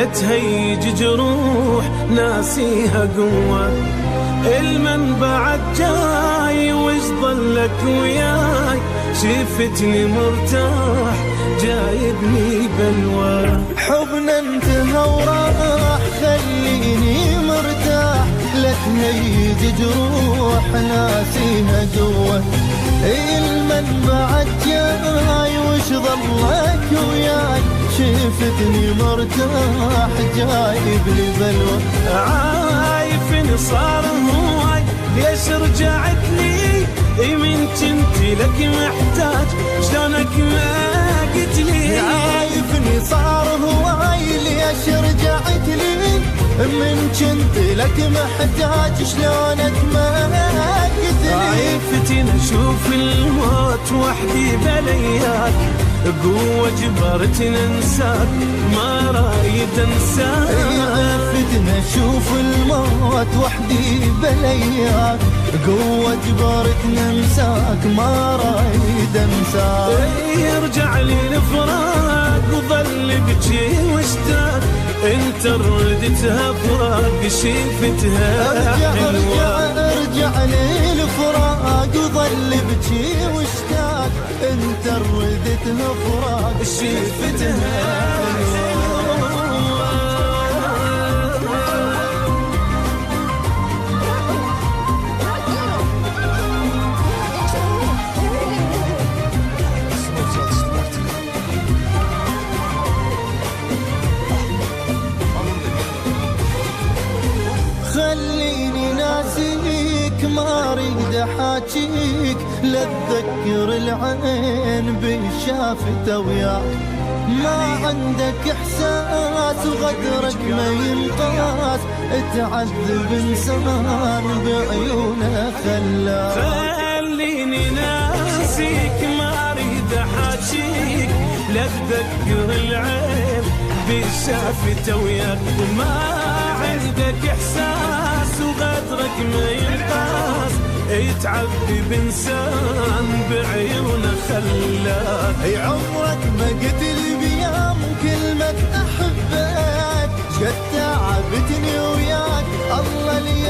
لا تهيج جروح ناسيها قوة. المن بعد جاي وش ظلك وياي، شفتني مرتاح جايبني بلوى. حبنا انتهى وراح خليني مرتاح، لا تهيج جروح ناسيها قوة. المن بعد جاي وش ظلك وياي، شفتني مرتاح جايبني بلوى. عايفني صار هواي ليش رجعت لي، من كنت لك محتاج شلونك ما قلت لي. عايفني صار هواي ليش رجعت لي، من كنت لك محتاج شلونك ما قلت لي. عايفتني اشوف الموت وحدي بلياك، قوة جبرتني انساك ما رايد انساك. عايفتني اشوف الموت وحدي بلياك، قوة جبرتني انساك ما رايد انساك. يرجع لي الفراق وظل بجي واشتاق، انت ردتها فراق شفتها حلوة. ارجع لي الفراق وظل بجي واشتاق، انت ردتها فراق شفتها حلوة. خليني ناسيك ما اريد احاجيك، لا اتذكر العين بالشافته وياك. ما عندك احساس وغدرك ما ينقاس، تعذب انسان بعيونه خلاك. خليني ناسيك ما اريد احاجيك، لا اتذكر العين بالشافته وياك. ما عندك احساس وغدرك ما ينقاس، يتعذب انسان بعيونه خلاك. اي عمرك ما قلت لي بيوم كلمة احبك، قد تعبتني وياك الله لي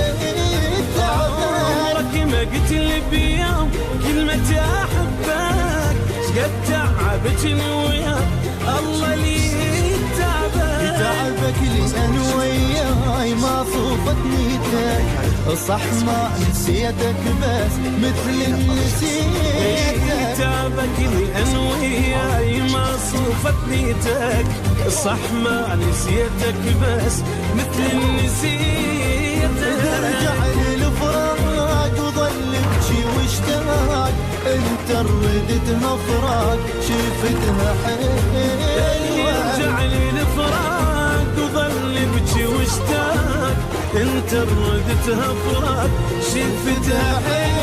تعبك. عمرك ما قلت لي بيوم كلمة احبك، قد تعبتني وياك الله لي تعبك لأن وياي ما صوفت نيتك، صح ما نسيتك بس مثل نسيتك. تعبك لأن وياي ما صوفت نيتك، صح ما نسيتك بس مثل نسيتك. ارجع للفراق وظل بشي واشتاق، انت ردتها فراق شفتها حلوة. ارجع للفراق وظل بجي واشتاق، انت ردتها فراق شفتها حلوة.